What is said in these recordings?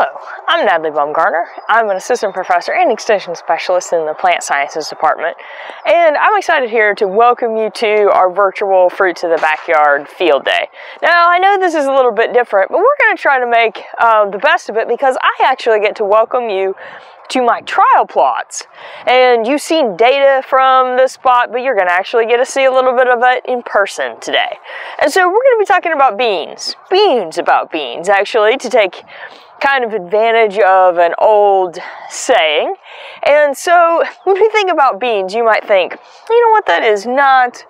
Hello, I'm Natalie Bumgarner. I'm an assistant professor and extension specialist in the plant sciences department, and I'm excited here to welcome you to our virtual Fruits of the Backyard field day. Now, I know this is a little bit different, but we're going to try to make the best of it because I actually get to welcome you to my trial plots. And you've seen data from this spot, but you're going to actually get to see a little bit of it in person today. And so we're going to be talking about beans. Beans about beans, actually, to take kind of advantage of an old saying. And so when we think about beans, you might think, you know what, that is not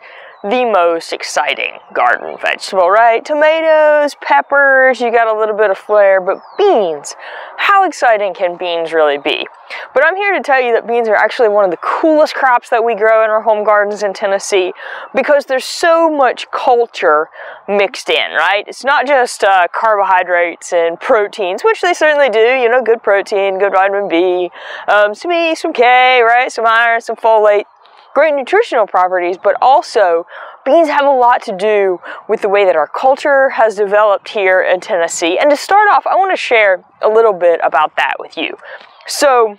the most exciting garden vegetable, right? Tomatoes, peppers, you got a little bit of flair, but beans, how exciting can beans really be? But I'm here to tell you that beans are actually one of the coolest crops that we grow in our home gardens in Tennessee because there's so much culture mixed in, right? It's not just carbohydrates and proteins, which they certainly do, you know, good protein, good vitamin B, some E, some K, right? Some iron, some folate. Great nutritional properties, but also beans have a lot to do with the way that our culture has developed here in Tennessee. And to start off, I want to share a little bit about that with you. So,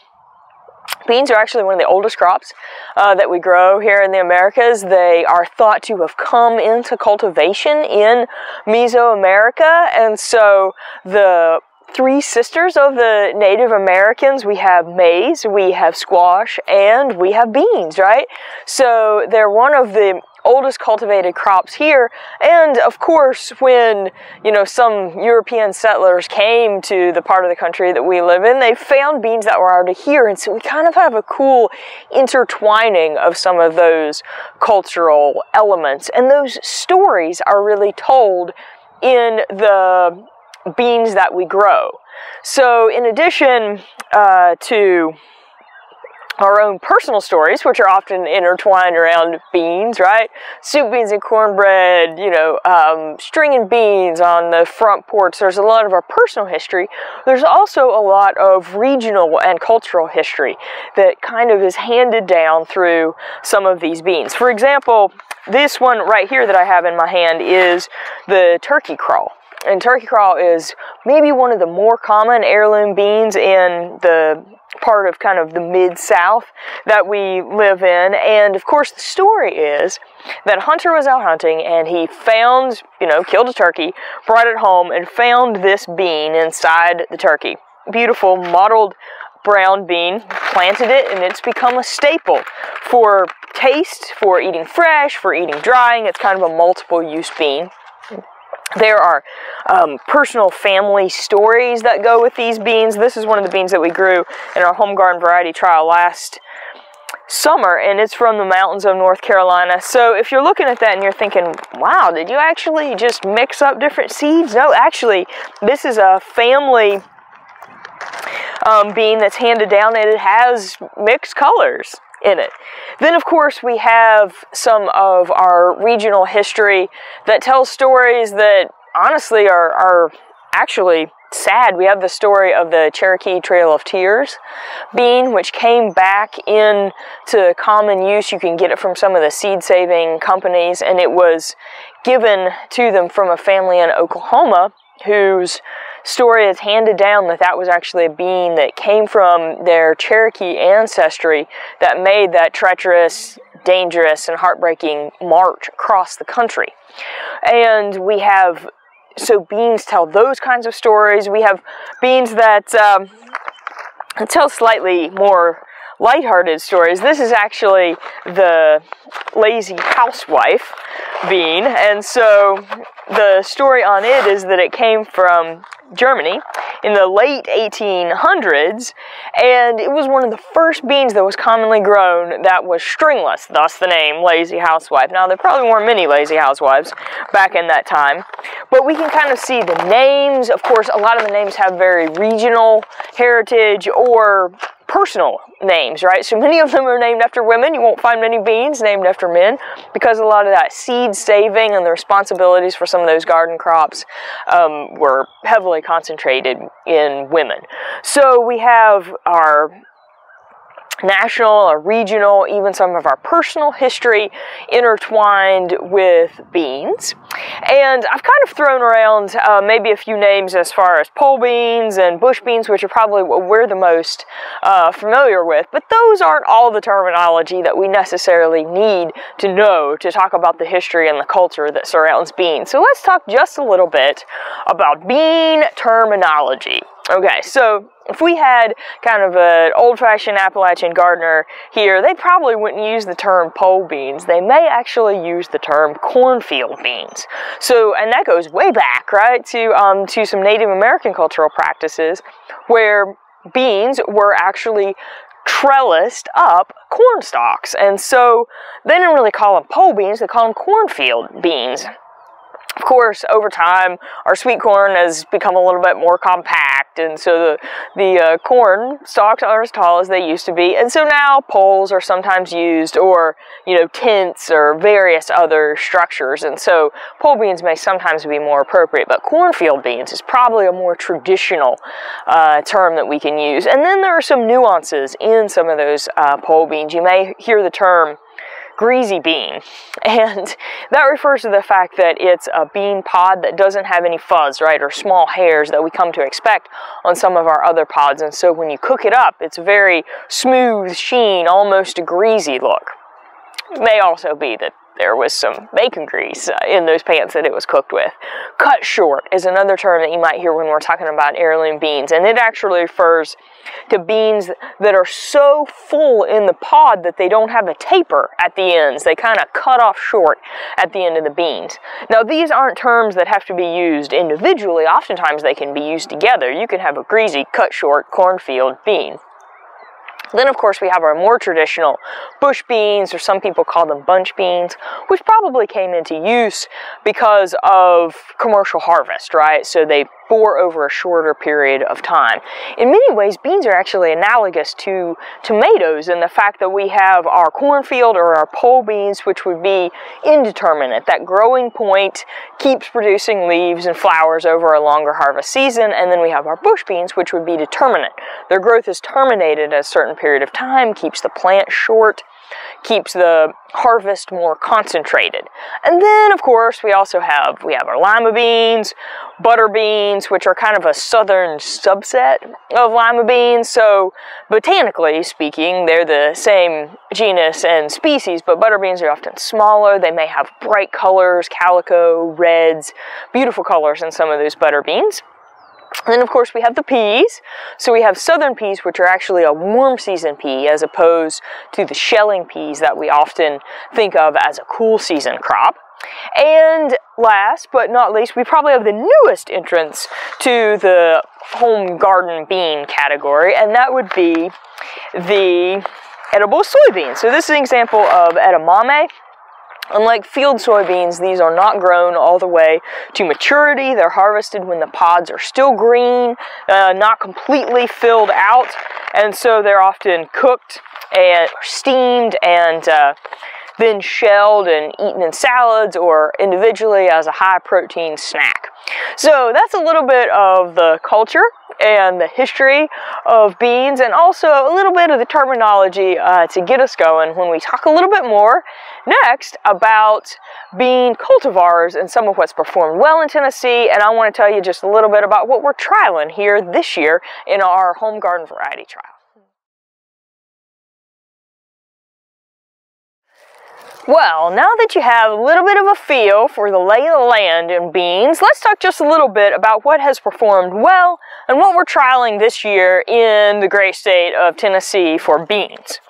beans are actually one of the oldest crops that we grow here in the Americas. They are thought to have come into cultivation in Mesoamerica, and so the three sisters of the Native Americans, we have maize, we have squash, and we have beans, right? So they're one of the oldest cultivated crops here, and of course when, you know, some European settlers came to the part of the country that we live in, they found beans that were already here, and so we kind of have a cool intertwining of some of those cultural elements, and those stories are really told in the beans that we grow. So in addition to our own personal stories, which are often intertwined around beans, right? Soup beans and cornbread, you know, stringing beans on the front porch. There's a lot of our personal history. There's also a lot of regional and cultural history that kind of is handed down through some of these beans. For example, this one right here that I have in my hand is the turkey crawl. And turkey crawl is maybe one of the more common heirloom beans in the part of kind of the mid-south that we live in. And of course the story is that a hunter was out hunting and he found, you know, killed a turkey, brought it home and found this bean inside the turkey. Beautiful mottled brown bean, planted it, and it's become a staple for taste, for eating fresh, for eating drying. It's kind of a multiple use bean. There are personal family stories that go with these beans. This is one of the beans that we grew in our home garden variety trial last summer, and it's from the mountains of North Carolina. So if you're looking at that and you're thinking, wow, did you actually just mix up different seeds? No, actually, this is a family bean that's handed down, and it has mixed colors in it. Then of course we have some of our regional history that tells stories that honestly are actually sad. We have the story of the Cherokee Trail of Tears bean, which came back into common use. You can get it from some of the seed saving companies, and it was given to them from a family in Oklahoma whose story is handed down that was actually a bean that came from their Cherokee ancestry that made that treacherous, dangerous, and heartbreaking march across the country. And we have, so beans tell those kinds of stories. We have beans that tell slightly more lighthearted stories. This is actually the lazy housewife bean, and so the story on it is that it came from Germany in the late 1800s, and it was one of the first beans that was commonly grown that was stringless, thus the name lazy housewife. Now, there probably weren't many lazy housewives back in that time, but we can kind of see the names. Of course, a lot of the names have very regional heritage or personal names, right? So many of them are named after women. You won't find many beans named after men because a lot of that seed saving and the responsibilities for some of those garden crops were heavily concentrated in women. So we have our national or regional, even some of our personal history intertwined with beans. And I've kind of thrown around maybe a few names as far as pole beans and bush beans, which are probably what we're the most familiar with, but those aren't all the terminology that we necessarily need to know to talk about the history and the culture that surrounds beans. So let's talk just a little bit about bean terminology. Okay, so if we had kind of an old-fashioned Appalachian gardener here, they probably wouldn't use the term pole beans. They may actually use the term cornfield beans. So, and that goes way back, right, to some Native American cultural practices where beans were actually trellised up corn stalks. And so they didn't really call them pole beans, they call them cornfield beans. Of course, over time, our sweet corn has become a little bit more compact, and so the corn stalks aren't as tall as they used to be, and so now poles are sometimes used, or, you know, tents or various other structures, and so pole beans may sometimes be more appropriate, but cornfield beans is probably a more traditional term that we can use. And then there are some nuances in some of those pole beans. You may hear the term greasy bean, and that refers to the fact that it's a bean pod that doesn't have any fuzz, right, or small hairs that we come to expect on some of our other pods, and so when you cook it up, it's a very smooth sheen, almost a greasy look. It may also be that there was some bacon grease in those pans that it was cooked with. Cut short is another term that you might hear when we're talking about heirloom beans, and it actually refers to beans that are so full in the pod that they don't have a taper at the ends. They kind of cut off short at the end of the beans. Now, these aren't terms that have to be used individually. Oftentimes they can be used together. You can have a greasy, cut short cornfield bean. Then, of course, we have our more traditional bush beans, or some people call them bunch beans, which probably came into use because of commercial harvest, right? So they bore over a shorter period of time. In many ways, beans are actually analogous to tomatoes in the fact that we have our cornfield or our pole beans, which would be indeterminate. That growing point keeps producing leaves and flowers over a longer harvest season, and then we have our bush beans, which would be determinate. Their growth is terminated at a certain period of time, keeps the plant short, keeps the harvest more concentrated. And then, of course, we also have our lima beans, butter beans, which are kind of a southern subset of lima beans. So botanically speaking, they're the same genus and species, but butter beans are often smaller. They may have bright colors, calico, reds, beautiful colors in some of those butter beans. And then, of course, we have the peas. So we have southern peas, which are actually a warm season pea, as opposed to the shelling peas that we often think of as a cool season crop. And last but not least, we probably have the newest entrance to the home garden bean category, and that would be the edible soybeans. So this is an example of edamame. Unlike field soybeans, these are not grown all the way to maturity. They're harvested when the pods are still green, not completely filled out, and so they're often cooked and steamed and then shelled and eaten in salads or individually as a high-protein snack. So that's a little bit of the culture and the history of beans, and also a little bit of the terminology to get us going when we talk a little bit more next about bean cultivars and some of what's performed well in Tennessee. And I want to tell you just a little bit about what we're trialing here this year in our home garden variety trial. Well, now that you have a little bit of a feel for the lay of the land in beans, let's talk just a little bit about what has performed well and what we're trialing this year in the great state of Tennessee for beans.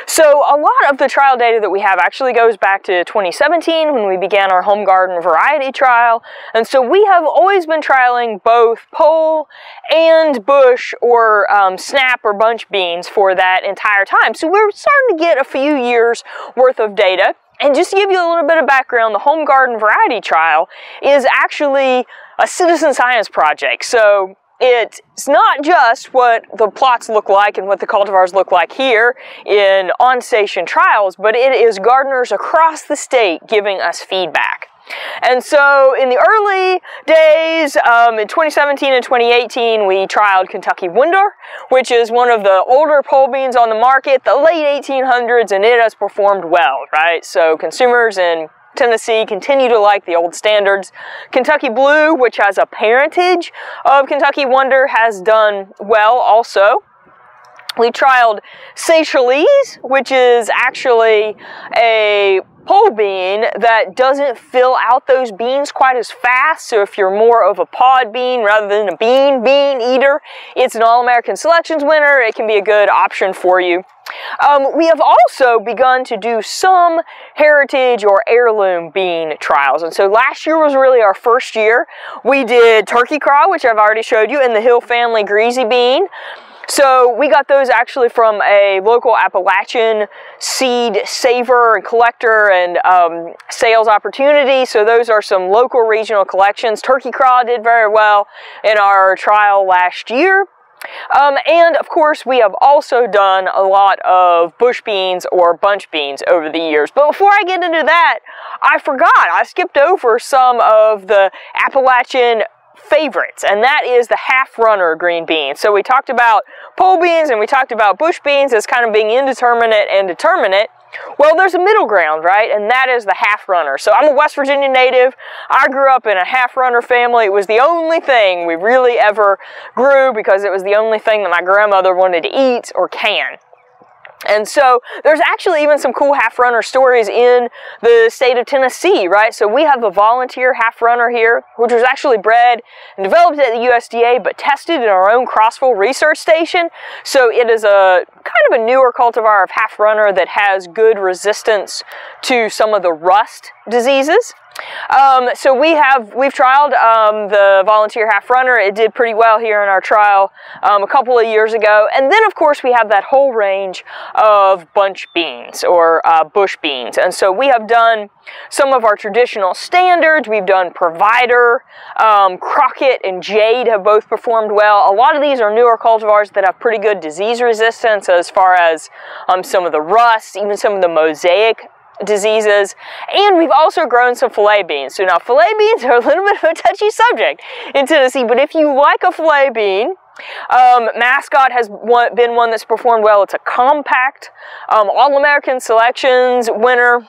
So a lot of the trial data that we have actually goes back to 2017 when we began our home garden variety trial, and so we have always been trialing both pole and bush or snap or bunch beans for that entire time. So we're starting to get a few years worth of data. And just to give you a little bit of background, the home garden variety trial is actually a citizen science project. So it's not just what the plots look like and what the cultivars look like here in on-station trials, but it is gardeners across the state giving us feedback. And so in the early days, in 2017 and 2018, we trialed Kentucky Wonder, which is one of the older pole beans on the market, the late 1800s, and it has performed well, right? So consumers in Tennessee continue to like the old standards. Kentucky Blue, which has a parentage of Kentucky Wonder, has done well also. We trialed Seychelles, which is actually a pole bean that doesn't fill out those beans quite as fast. So if you're more of a pod bean rather than a bean eater, it's an All-American Selections winner. It can be a good option for you. We have also begun to do some heritage or heirloom bean trials. And so last year was really our first year. We did Turkey Craw, which I've already showed you, and the Hill Family Greasy Bean. So we got those actually from a local Appalachian seed saver and collector and sales opportunity. So those are some local regional collections. Turkey Craw did very well in our trial last year. And of course we have also done a lot of bush beans or bunch beans over the years. But before I get into that, I skipped over some of the Appalachian favorites, and that is the half runner green bean. So we talked about pole beans and we talked about bush beans as kind of being indeterminate and determinate. Well, there's a middle ground, right? And that is the half runner. So I'm a West Virginia native. I grew up in a half runner family. It was the only thing we really ever grew because it was the only thing that my grandmother wanted to eat or can. And so there's actually even some cool half runner stories in the state of Tennessee, right? So we have a volunteer half runner here, which was actually bred and developed at the USDA, but tested in our own Crossville research station. So it is a kind of a newer cultivar of half runner that has good resistance to some of the rust diseases. So we've trialed the volunteer half runner. It did pretty well here in our trial a couple of years ago. And then of course we have that whole range of bunch beans or bush beans. And so we have done some of our traditional standards. We've done Provider, Crockett and Jade have both performed well. A lot of these are newer cultivars that have pretty good disease resistance as far as some of the rust, even some of the mosaic diseases. And we've also grown some filet beans. So now filet beans are a little bit of a touchy subject in Tennessee, but if you like a filet bean, Mascot has been one that's performed well. It's a compact, All-American Selections winner.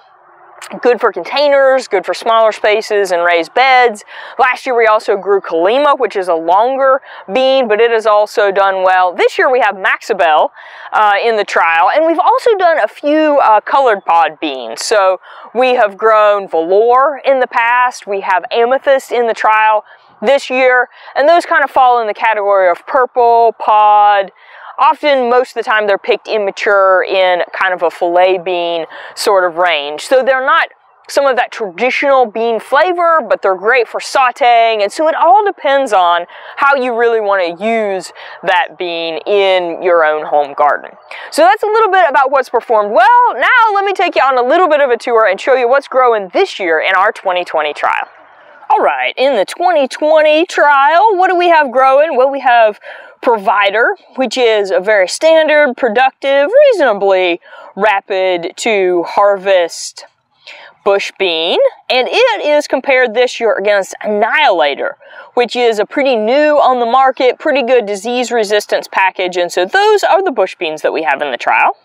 Good for containers, good for smaller spaces and raised beds. Last year we also grew Lima, which is a longer bean, but it has also done well. This year we have Maxabel in the trial, and we've also done a few colored pod beans. So we have grown Velour in the past, we have Amethyst in the trial this year, and those kind of fall in the category of purple, pod. Often, most of the time, they're picked immature in kind of a filet bean sort of range. So they're not some of that traditional bean flavor, but they're great for sauteing. And so it all depends on how you really want to use that bean in your own home garden. So that's a little bit about what's performed well. Now let me take you on a little bit of a tour and show you what's growing this year in our 2020 trial. All right, in the 2020 trial, what do we have growing? Well, we have Provider, which is a very standard, productive, reasonably rapid to harvest bush bean, and it is compared this year against Annihilator, which is a pretty new on the market, pretty good disease resistance package, and so those are the bush beans that we have in the trial.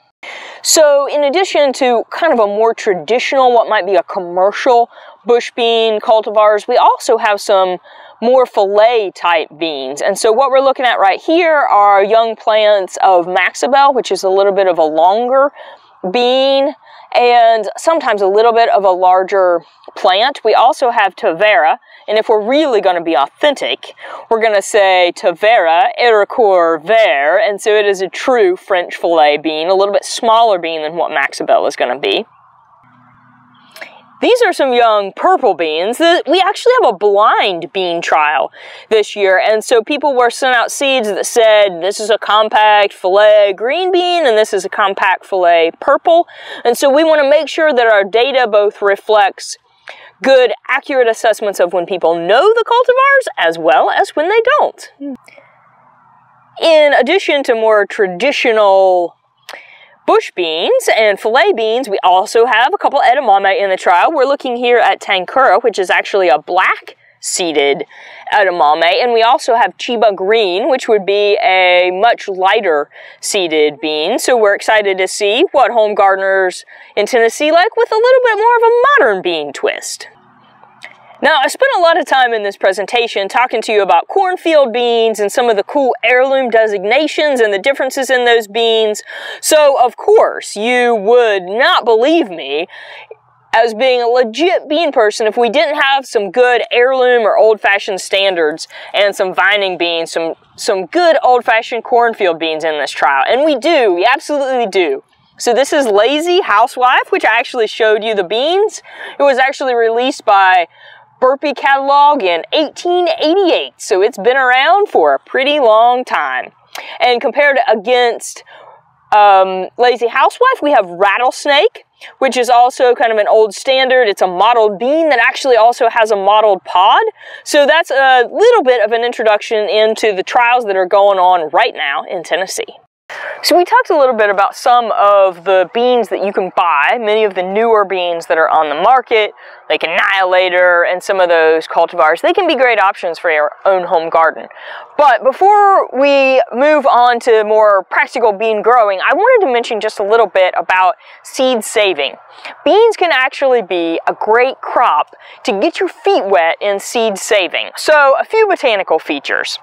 So in addition to kind of a more traditional, what might be a commercial bush bean cultivars, we also have some more fillet type beans. And so what we're looking at right here are young plants of Maxabel, which is a little bit of a longer bean and sometimes a little bit of a larger plant. We also have Tavera, and if we're really going to be authentic, we're going to say Tavera Ericourt Vert, and so it is a true French fillet bean, a little bit smaller bean than what Maxabel is going to be. These are some young purple beans. We actually have a blind bean trial this year, and so people were sent out seeds that said this is a compact fillet green bean and this is a compact fillet purple, and so we want to make sure that our data both reflects good, accurate assessments of when people know the cultivars as well as when they don't. In addition to more traditional bush beans and filet beans. We also have a couple edamame in the trial. We're looking here at Tankura, which is actually a black seeded edamame, and we also have Chiba green, which would be a much lighter seeded bean. So we're excited to see what home gardeners in Tennessee like with a little bit more of a modern bean twist. Now, I spent a lot of time in this presentation talking to you about cornfield beans and some of the cool heirloom designations and the differences in those beans. So, of course, you would not believe me as being a legit bean person if we didn't have some good heirloom or old-fashioned standards and some vining beans, some good old-fashioned cornfield beans in this trial. And we do, we absolutely do. So this is Lazy Housewife, which I actually showed you the beans. It was actually released by Burpee Catalog in 1888, so it's been around for a pretty long time. And compared against Lazy Housewife, we have Rattlesnake, which is also kind of an old standard. It's a mottled bean that actually also has a mottled pod. So that's a little bit of an introduction into the trials that are going on right now in Tennessee. So we talked a little bit about some of the beans that you can buy, many of the newer beans that are on the market, like Annihilator and some of those cultivars. They can be great options for your own home garden. But before we move on to more practical bean growing, I wanted to mention just a little bit about seed saving. Beans can actually be a great crop to get your feet wet in seed saving. So a few botanical features.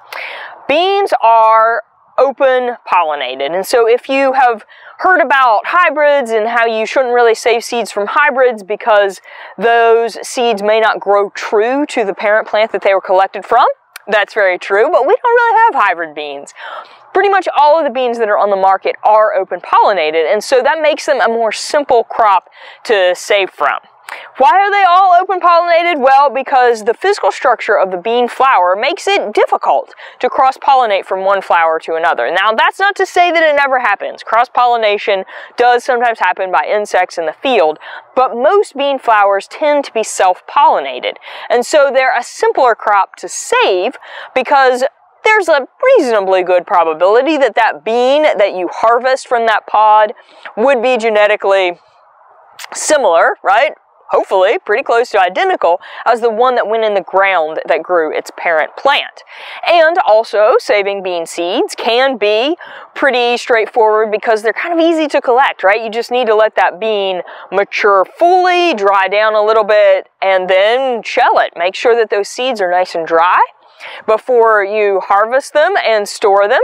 Beans are open pollinated, and so if you have heard about hybrids and how you shouldn't really save seeds from hybrids because those seeds may not grow true to the parent plant that they were collected from, that's very true, but we don't really have hybrid beans. Pretty much all of the beans that are on the market are open pollinated, and so that makes them a more simple crop to save from. Why are they all open pollinated? Well, because the physical structure of the bean flower makes it difficult to cross-pollinate from one flower to another. Now, that's not to say that it never happens. Cross-pollination does sometimes happen by insects in the field, but most bean flowers tend to be self-pollinated. And so they're a simpler crop to save because there's a reasonably good probability that that bean that you harvest from that pod would be genetically similar, right? Hopefully pretty close to identical as the one that went in the ground that grew its parent plant. And also, saving bean seeds can be pretty straightforward because they're kind of easy to collect, right? You just need to let that bean mature fully, dry down a little bit, and then shell it. Make sure that those seeds are nice and dry before you harvest them and store them.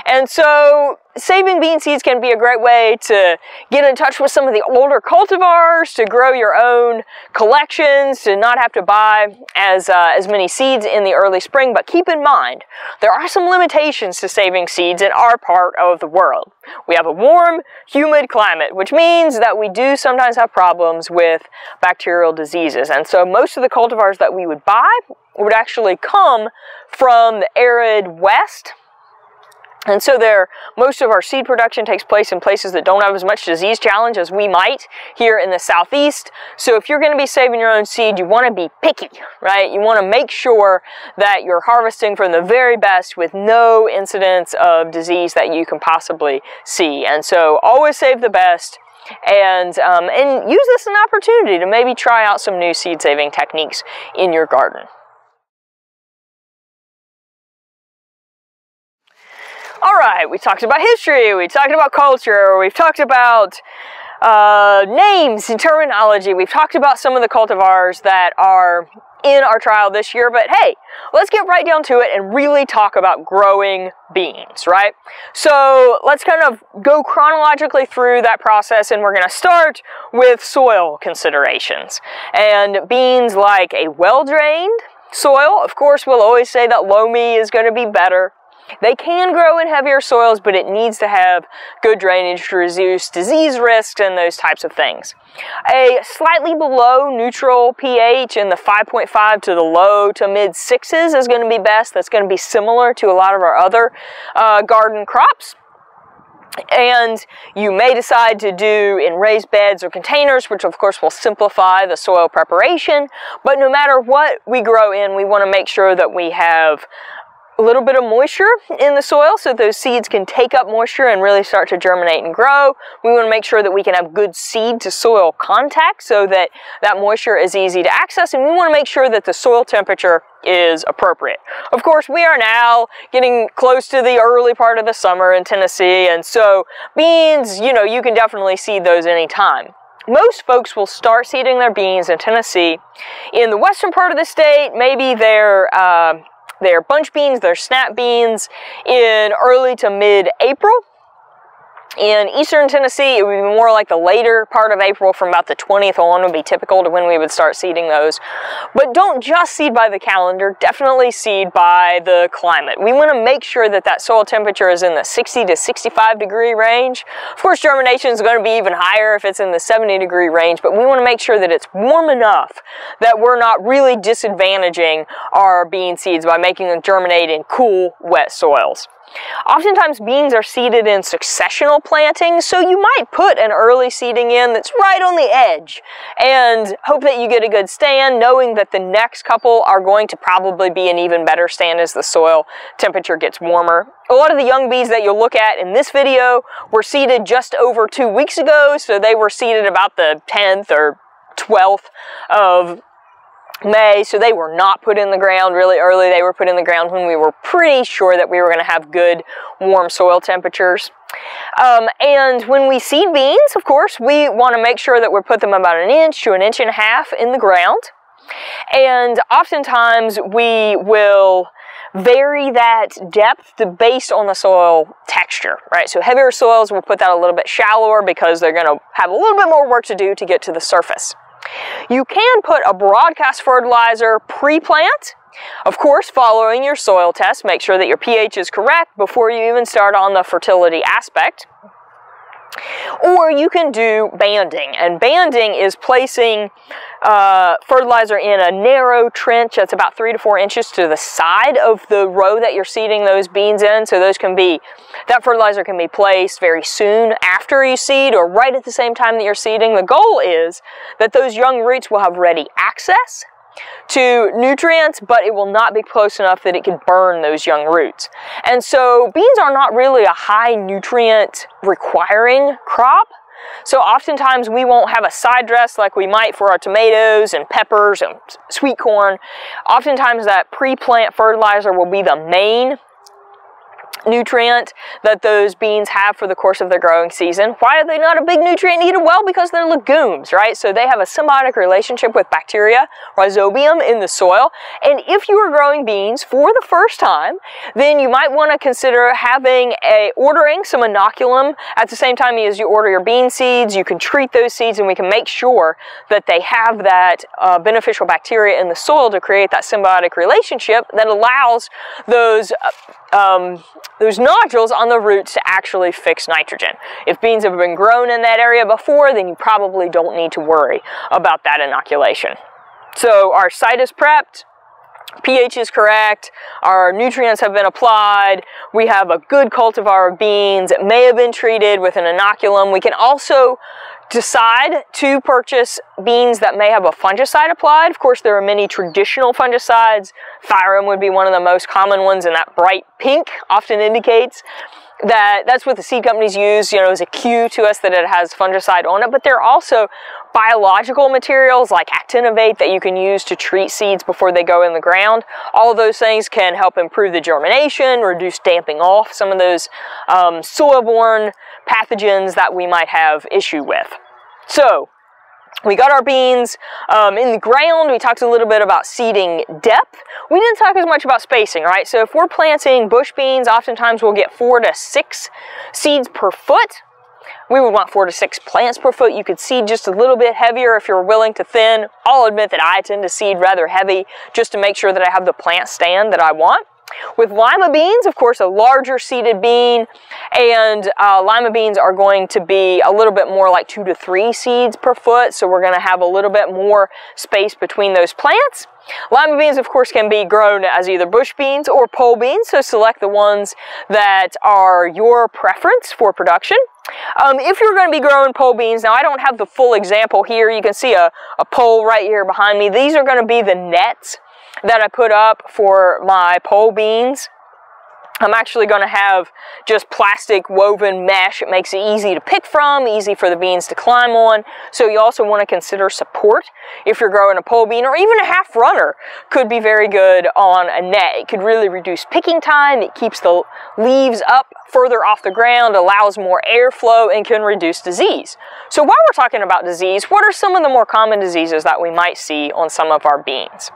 And so saving bean seeds can be a great way to get in touch with some of the older cultivars, to grow your own collections, to not have to buy as many seeds in the early spring. But keep in mind, there are some limitations to saving seeds in our part of the world. We have a warm, humid climate, which means that we do sometimes have problems with bacterial diseases. And so most of the cultivars that we would buy would actually come from the arid west. And so most of our seed production takes place in places that don't have as much disease challenge as we might here in the southeast. So if you're going to be saving your own seed, you want to be picky, right? You want to make sure that you're harvesting from the very best with no incidence of disease that you can possibly see. And so always save the best. And use this as an opportunity to maybe try out some new seed saving techniques in your garden. All right, we talked about history, we talked about culture, we've talked about names and terminology, we've talked about some of the cultivars that are in our trial this year, but hey, let's get right down to it and really talk about growing beans, right? So let's kind of go chronologically through that process, and we're going to start with soil considerations. And beans like a well-drained soil, of course, we'll always say that loamy is going to be better. They can grow in heavier soils, but it needs to have good drainage to reduce disease risks and those types of things. A slightly below neutral pH in the 5.5 to the low to mid 6s is going to be best. That's going to be similar to a lot of our other garden crops. And you may decide to do in raised beds or containers, which of course will simplify the soil preparation. But no matter what we grow in, we want to make sure that we have a little bit of moisture in the soil so those seeds can take up moisture and really start to germinate and grow. We want to make sure that we can have good seed to soil contact so that that moisture is easy to access, and we want to make sure that the soil temperature is appropriate. Of course, we are now getting close to the early part of the summer in Tennessee, and so beans, you know, you can definitely seed those anytime. Most folks will start seeding their beans in Tennessee in the western part of the state. Maybe they're bunch beans, they're snap beans in early to mid-April. In eastern Tennessee, it would be more like the later part of April, from about the 20th on would be typical to when we would start seeding those. But don't just seed by the calendar, definitely seed by the climate. We want to make sure that that soil temperature is in the 60 to 65 degree range. Of course, germination is going to be even higher if it's in the 70 degree range, but we want to make sure that it's warm enough that we're not really disadvantaging our bean seeds by making them germinate in cool, wet soils. Oftentimes beans are seeded in successional plantings, so you might put an early seeding in that's right on the edge and hope that you get a good stand, knowing that the next couple are going to probably be an even better stand as the soil temperature gets warmer. A lot of the young beans that you'll look at in this video were seeded just over 2 weeks ago, so they were seeded about the 10th or 12th of May, so they were not put in the ground really early. They were put in the ground when we were pretty sure that we were going to have good warm soil temperatures. And when we seed beans, of course, we want to make sure that we put them about 1 inch to 1.5 inches in the ground. And oftentimes we will vary that depth based on the soil texture, right? So heavier soils, we'll put that a little bit shallower because they're going to have a little bit more work to do to get to the surface. You can put a broadcast fertilizer pre-plant, of course, following your soil test. Make sure that your pH is correct before you even start on the fertility aspect. Or you can do banding, and banding is placing fertilizer in a narrow trench that's about 3 to 4 inches to the side of the row that you're seeding those beans in. So that fertilizer can be placed very soon after you seed or right at the same time that you're seeding. The goal is that those young roots will have ready access to nutrients, but it will not be close enough that it can burn those young roots. And so beans are not really a high nutrient requiring crop. So oftentimes we won't have a side dress like we might for our tomatoes and peppers and sweet corn. Oftentimes that pre-plant fertilizer will be the main nutrient that those beans have for the course of their growing season. Why are they not a big nutrient needed? Well, because they're legumes, right? So they have a symbiotic relationship with bacteria, rhizobium, in the soil. And if you are growing beans for the first time, then you might want to consider ordering some inoculum at the same time as you order your bean seeds. You can treat those seeds and we can make sure that they have that beneficial bacteria in the soil to create that symbiotic relationship that allows those nodules on the roots to actually fix nitrogen. If beans have been grown in that area before, then you probably don't need to worry about that inoculation. So our site is prepped, pH is correct, our nutrients have been applied, we have a good cultivar of beans. It may have been treated with an inoculum. We can also decide to purchase beans that may have a fungicide applied. Of course, there are many traditional fungicides. Thyrum would be one of the most common ones, and that bright pink often indicates that that's what the seed companies use, as a cue to us that it has fungicide on it. But there are also biological materials like actinovate that you can use to treat seeds before they go in the ground. All of those things can help improve the germination, reduce damping off some of those soil-borne pathogens that we might have issue with. So we got our beans in the ground. We talked a little bit about seeding depth. We didn't talk as much about spacing, right? So if we're planting bush beans, oftentimes we'll get 4 to 6 seeds per foot. We would want 4 to 6 plants per foot. You could seed just a little bit heavier if you're willing to thin. I'll admit that I tend to seed rather heavy just to make sure that I have the plant stand that I want. With lima beans, of course, a larger seeded bean, and lima beans are going to be a little bit more like 2 to 3 seeds per foot, so we're going to have a little bit more space between those plants. Lima beans, of course, can be grown as either bush beans or pole beans, so select the ones that are your preference for production. If you're going to be growing pole beans, now I don't have the full example here. You can see a pole right here behind me. These are going to be the nets that I put up for my pole beans. I'm actually going to have just plastic woven mesh. It makes it easy to pick from, easy for the beans to climb on. So you also want to consider support if you're growing a pole bean, or even a half runner could be very good on a net. It could really reduce picking time. It keeps the leaves up further off the ground, allows more airflow, and can reduce disease. So while we're talking about disease, what are some of the more common diseases that we might see on some of our beans?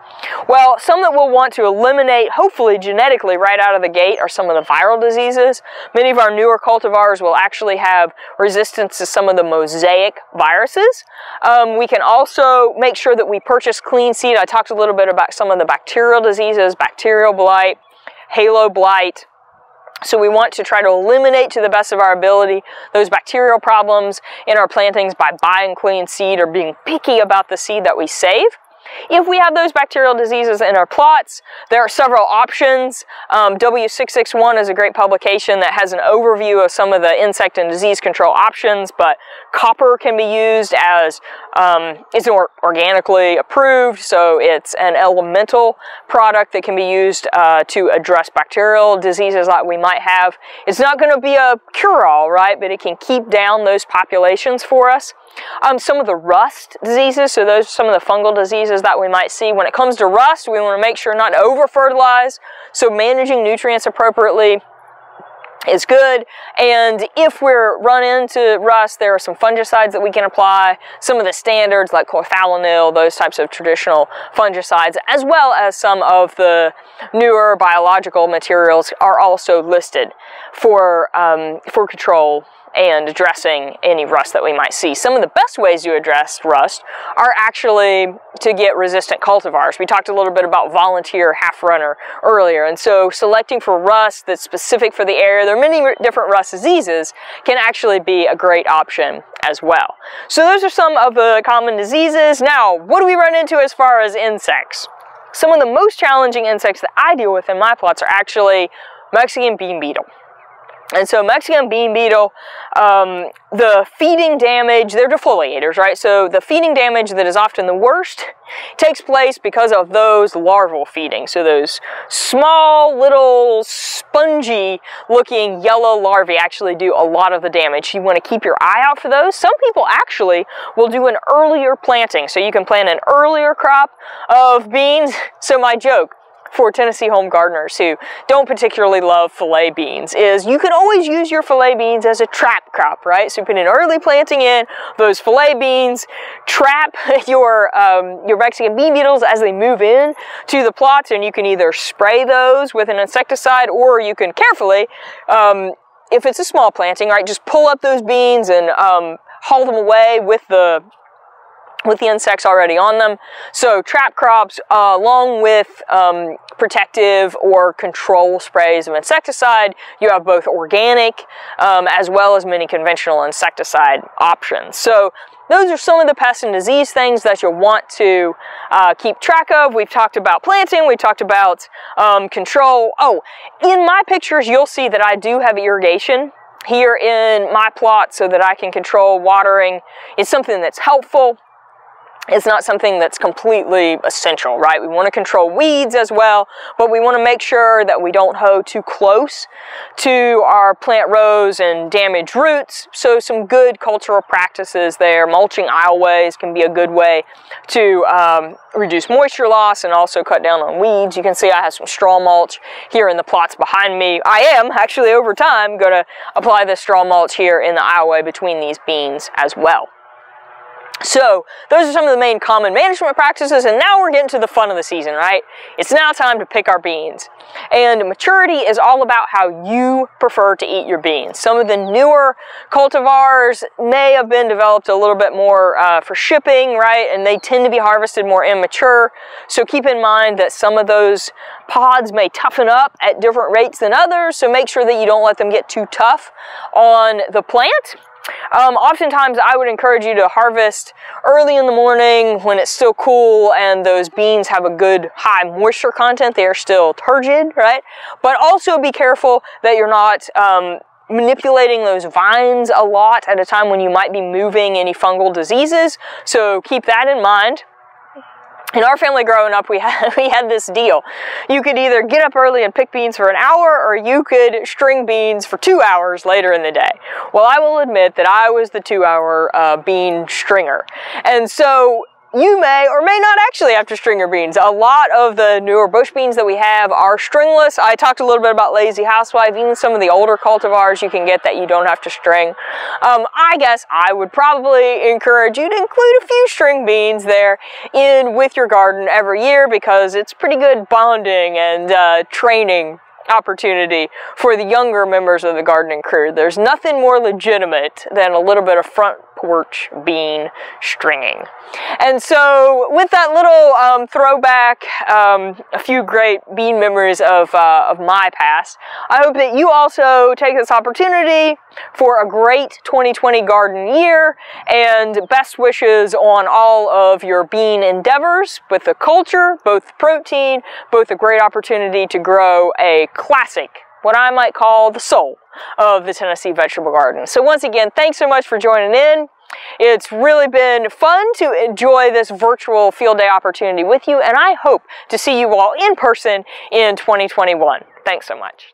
Well, some that we'll want to eliminate, hopefully genetically right out of the gate, are some of the viral diseases. Many of our newer cultivars will actually have resistance to some of the mosaic viruses. We can also make sure that we purchase clean seed. I talked a little bit about some of the bacterial diseases, bacterial blight, halo blight. So we want to try to eliminate to the best of our ability those bacterial problems in our plantings by buying clean seed or being picky about the seed that we save. If we have those bacterial diseases in our plots, there are several options. W661 is a great publication that has an overview of some of the insect and disease control options, but copper can be used as, it's organically approved, so it's an elemental product that can be used to address bacterial diseases that we might have. It's not going to be a cure-all, right, but it can keep down those populations for us. Some of the rust diseases, so those are some of the fungal diseases that we might see. When it comes to rust, we want to make sure not to over-fertilize, so managing nutrients appropriately is good. And if we're run into rust, there are some fungicides that we can apply, some of the standards like chlorthalonil, those types of traditional fungicides, as well as some of the newer biological materials are also listed for control and addressing any rust that we might see. Some of the best ways to address rust are actually to get resistant cultivars. We talked a little bit about volunteer half runner earlier, and so selecting for rust that's specific for the area, there are many different rust diseases, can actually be a great option as well. So those are some of the common diseases. Now, what do we run into as far as insects? Some of the most challenging insects that I deal with in my plots are actually Mexican bean beetle. And so Mexican bean beetle, the feeding damage, they're defoliators, right? So the feeding damage that is often the worst takes place because of those larval feeding. So those small, little, spongy looking yellow larvae actually do a lot of the damage. You want to keep your eye out for those. Some people actually will do an earlier planting. So you can plant an earlier crop of beans. So my joke for Tennessee home gardeners who don't particularly love filet beans is you can always use your filet beans as a trap crop, right? So put an early planting in those filet beans, trap your Mexican bean beetles as they move in to the plots, and you can either spray those with an insecticide, or you can carefully, if it's a small planting, right, just pull up those beans and haul them away with the insects already on them. So trap crops, along with protective or control sprays of insecticide, you have both organic as well as many conventional insecticide options. So those are some of the pest and disease things that you'll want to keep track of. We've talked about planting, we talked about control. Oh, in my pictures, you'll see that I do have irrigation here in my plot so that I can control watering. It's something that's helpful. It's not something that's completely essential, right? We want to control weeds as well, but we want to make sure that we don't hoe too close to our plant rows and damage roots. So some good cultural practices there. Mulching aisleways can be a good way to reduce moisture loss and also cut down on weeds. You can see I have some straw mulch here in the plots behind me. I am actually over time going to apply this straw mulch here in the aisleway between these beans as well. So those are some of the main common management practices, and now we're getting to the fun of the season, right? It's now time to pick our beans. And maturity is all about how you prefer to eat your beans. Some of the newer cultivars may have been developed a little bit more for shipping, right? And they tend to be harvested more immature. So keep in mind that some of those pods may toughen up at different rates than others, so make sure that you don't let them get too tough on the plant. Oftentimes I would encourage you to harvest early in the morning when it's still cool and those beans have a good high moisture content. They are still turgid, right? But also be careful that you're not manipulating those vines a lot at a time when you might be moving any fungal diseases. So keep that in mind. In our family growing up, we had this deal. You could either get up early and pick beans for an hour, or you could string beans for 2 hours later in the day. Well, I will admit that I was the 2-hour bean stringer. And so you may or may not actually have to string your beans. A lot of the newer bush beans that we have are stringless. I talked a little bit about Lazy Housewife. Even some of the older cultivars you can get that you don't have to string. I guess I would probably encourage you to include a few string beans there with your garden every year, because it's pretty good bonding and training opportunity for the younger members of the gardening crew. There's nothing more legitimate than a little bit of front porch bean stringing. And so with that little throwback, a few great bean memories of my past, I hope that you also take this opportunity for a great 2020 garden year, and best wishes on all of your bean endeavors with the culture, both protein, both a great opportunity to grow a classic, what I might call the soul of the Tennessee vegetable garden. So once again, thanks so much for joining in. It's really been fun to enjoy this virtual field day opportunity with you, and I hope to see you all in person in 2021. Thanks so much.